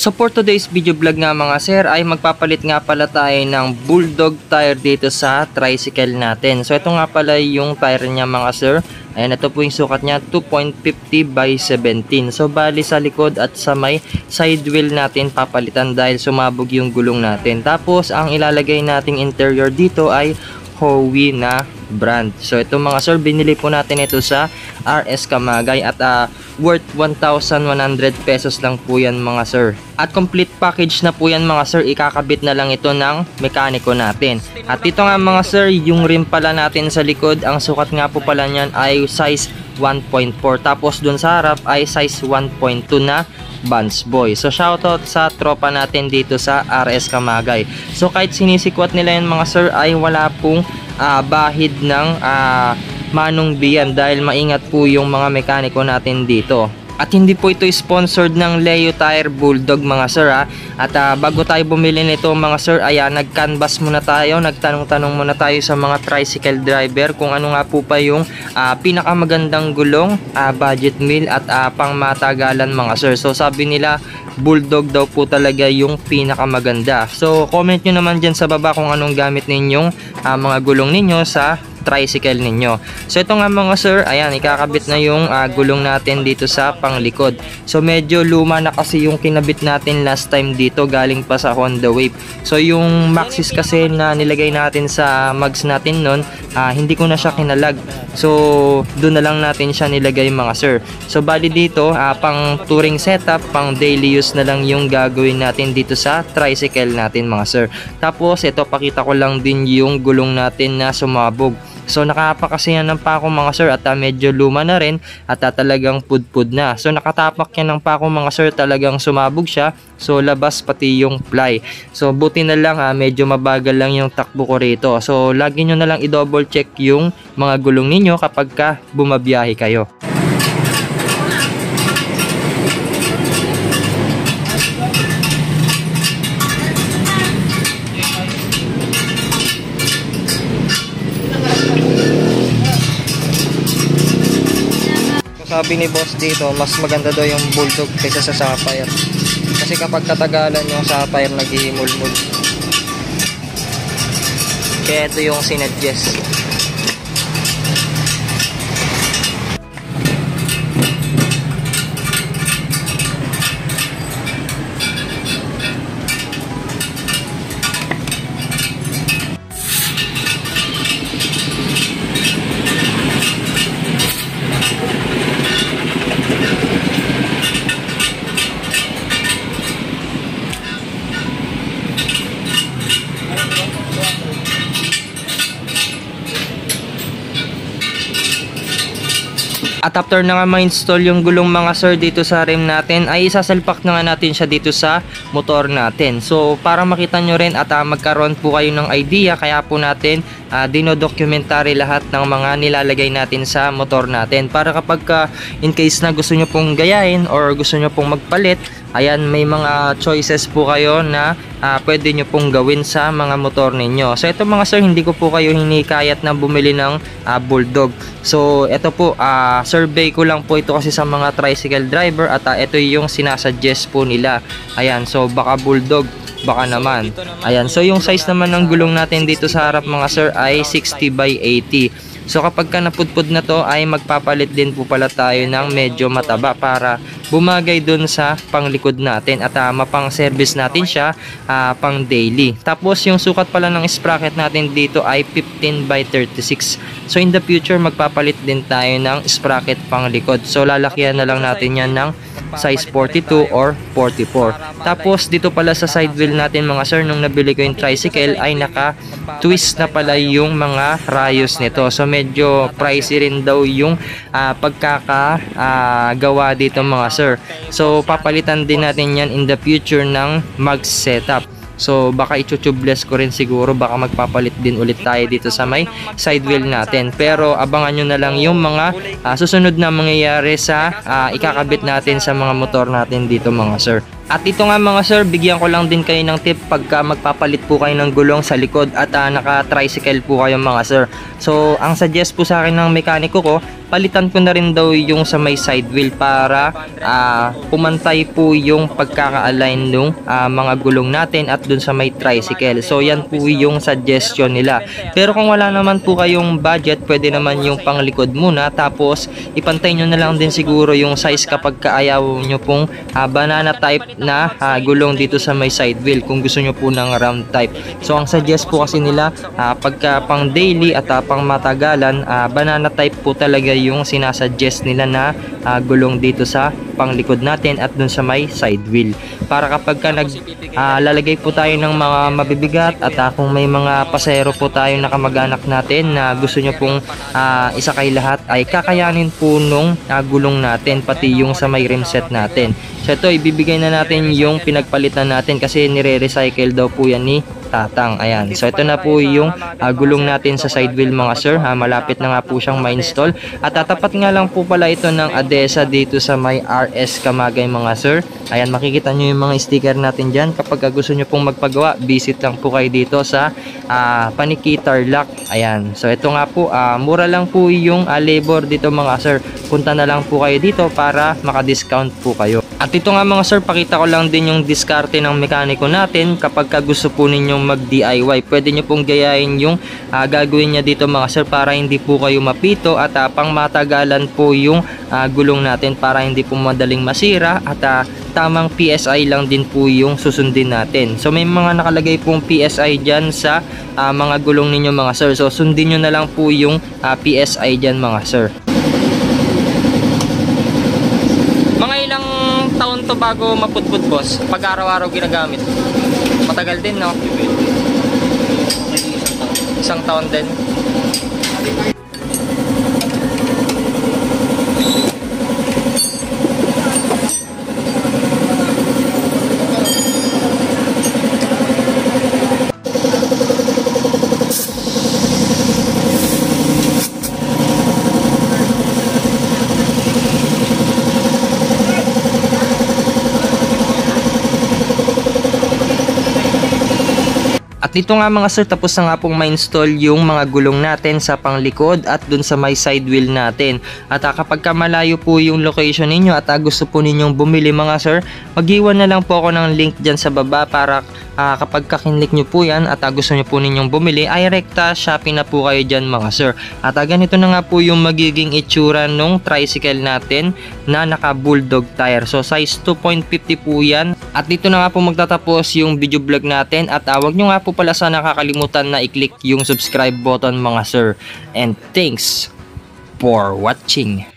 So for today's video vlog nga mga sir ay magpapalit nga pala tayo ng Bulldog tire dito sa tricycle natin. So ito nga pala yung tire niya mga sir. Ayan, ito po yung sukat niya 2.50 by 17. So bali sa likod at sa may side wheel natin papalitan dahil sumabog yung gulong natin. Tapos ang ilalagay nating interior dito ay Howie na brand. So ito mga sir, binili po natin ito sa RS Camagay at worth 1,100 pesos lang po yan mga sir. At complete package na po yan mga sir, ikakabit na lang ito ng mekaniko natin. At ito nga mga sir, yung rim pala natin sa likod, ang sukat nga po pala niyan ay size 1.4. Tapos dun sa harap ay size 1.2 na Vans Boy. So shoutout sa tropa natin dito sa RS Camagay. So kahit sinisikwat nila yan mga sir ay wala pong bahid ng manong biyan dahil maingat po yung mga mekaniko natin dito. At hindi po ito sponsored ng Leo Tire Bulldog mga sir ha. At bago tayo bumili nito mga sir ay nag-canvas muna tayo, nagtanong-tanong muna tayo sa mga tricycle driver kung ano nga po pa yung pinakamagandang gulong, budget meal at pangmatagalan mga sir. So sabi nila Bulldog daw po talaga yung pinakamaganda. So comment nyo naman dyan sa baba kung anong gamit ninyong mga gulong ninyo sa tricycle ninyo. So ito nga mga sir, ayan, ikakabit na yung gulong natin dito sa panglikod. So medyo luma na kasi yung kinabit natin last time dito, galing pa sa Honda Wave. So yung Maxxis kasi na nilagay natin sa mags natin nun, hindi ko na siya kinalag. So doon na lang natin siya nilagay mga sir. So bali dito, pang touring setup, pang daily use na lang yung gagawin natin dito sa tricycle natin mga sir. Tapos ito, pakita ko lang din yung gulong natin na sumabog. So nakapakasiyan ng pako mga sir at medyo luma na rin at talagang pudpud na. So nakatapak yan ng pako mga sir, talagang sumabog siya. So labas pati yung ply. So buti na lang medyo mabagal lang yung takbo ko rito. So lagi nyo na lang i-double check yung mga gulong ninyo kapag bumabiyahe kayo. Sabi ni boss dito, mas maganda daw yung Bulldog kaysa sa Sapphire. Kasi kapag katagalan yung Sapphire, nag-iimulmul. Kaya ito yung sinuggest. At after na nga ma-install yung gulong mga sir dito sa rim natin, ay isasalpak na nga natin siya dito sa motor natin. So para makita nyo rin at magkaroon po kayo ng idea, kaya po natin dinodocumentary lahat ng mga nilalagay natin sa motor natin. Para kapag in case na gusto nyo pong gayahin or gusto nyo pong magpalit, ayan, may mga choices po kayo na pwede nyo pong gawin sa mga motor ninyo. So ito mga sir, hindi ko po kayo hinikayat na bumili ng Bulldog. So ito po, survey ko lang po ito kasi sa mga tricycle driver at ito yung sinasuggest po nila. Ayan, so baka Bulldog, baka naman. Ayan, so yung size naman ng gulong natin dito sa harap mga sir ay 60 by 80. So kapag napudpud na to ay magpapalit din po pala tayo ng medyo mataba para bumagay dun sa panglikod natin at mapang service natin siya pang daily. Tapos yung sukat pala ng sprocket natin dito ay 15 by 36. So in the future magpapalit din tayo ng sprocket pang likod. So lalakyan na lang natin yan ng size 42 or 44. Tapos dito pala sa side wheel natin mga sir, nung nabili ko yung tricycle ay naka twist na pala yung mga rayos nito. So medyo pricey rin daw yung pagkakagawa dito mga sir. So papalitan din natin yan in the future ng mag setup. So baka i-tubeless ko rin siguro, baka magpapalit din ulit tayo dito sa may side wheel natin. Pero abangan nyo na lang yung mga susunod na mangyayari sa ikakabit natin sa mga motor natin dito mga sir. At ito nga mga sir, bigyan ko lang din kayo ng tip pagka magpapalit po kayo ng gulong sa likod at naka-tricycle po kayo mga sir. So ang suggest po sa akin ng mekaniko ko palitan ko na rin daw yung sa may side wheel para pumantay po yung pagkaka-align ng mga gulong natin at dun sa may tricycle. So yan po yung suggestion nila. Pero kung wala naman po kayong budget, pwede naman yung panglikod muna, tapos ipantay nyo na lang din siguro yung size kapag kaayaw nyo pong banana type na gulong dito sa may side wheel kung gusto nyo po ng round type. So ang suggest po kasi nila pagka pang daily at pang matagalan, banana type po talaga yung sinasuggest nila na gulong dito sa panglikod natin at dun sa may side wheel. Para kapag ka lalagay po tayo ng mga mabibigat at kung may mga pasero po tayo na kamag-anak natin na gusto nyo pong isakay lahat, ay kakayanin po nung gulong natin pati yung sa may rim set natin. So ito, ibibigay na natin yung pinagpalitan natin kasi nire-recycle daw po yan ni Tatang. Ayan. So ito na po yung gulong natin sa side wheel mga sir. Malapit na nga po siyang ma-install. At tatapat nga lang po pala ito ng ADESA dito sa may RS Camagay mga sir. Ayan, makikita nyo yung mga sticker natin dyan. Kapag gusto nyo pong magpagawa, visit lang po kayo dito sa Paniki Tarlac. Ayan. So ito nga po, mura lang po yung labor dito mga sir. Punta na lang po kayo dito para maka-discount po kayo. At ito nga mga sir, pakita ko lang din yung diskarte ng mekaniko natin kapag gusto po ninyong mag-DIY. Pwede nyo pong gayahin yung gagawin niya dito mga sir para hindi po kayo mapito at pang matagalan po yung gulong natin para hindi po madaling masira at tamang PSI lang din po yung susundin natin. So may mga nakalagay pong PSI dyan sa mga gulong ninyo mga sir. So sundin nyo na lang po yung PSI dyan mga sir. Mga ilang taon to bago maputput boss? Pag araw-araw ginagamit. Matagal din no? Isang taon din. At dito nga mga sir, tapos na nga pong ma-install yung mga gulong natin sa panglikod at dun sa may side wheel natin. At kapag malayo po yung location ninyo at gusto po ninyong bumili mga sir, mag-iwan na lang po ako ng link dyan sa baba para kapag kakinlik nyo po yan at gusto nyo po ninyong bumili, ay rekta shopping na po kayo dyan mga sir. At ganito na nga po yung magiging itsura nung tricycle natin na naka bulldog tire. So size 2.50 po yan. At dito na nga po magtatapos yung video vlog natin at wag nyo nga po pala sana nakakalimutan na i-click yung subscribe button mga sir. And thanks for watching.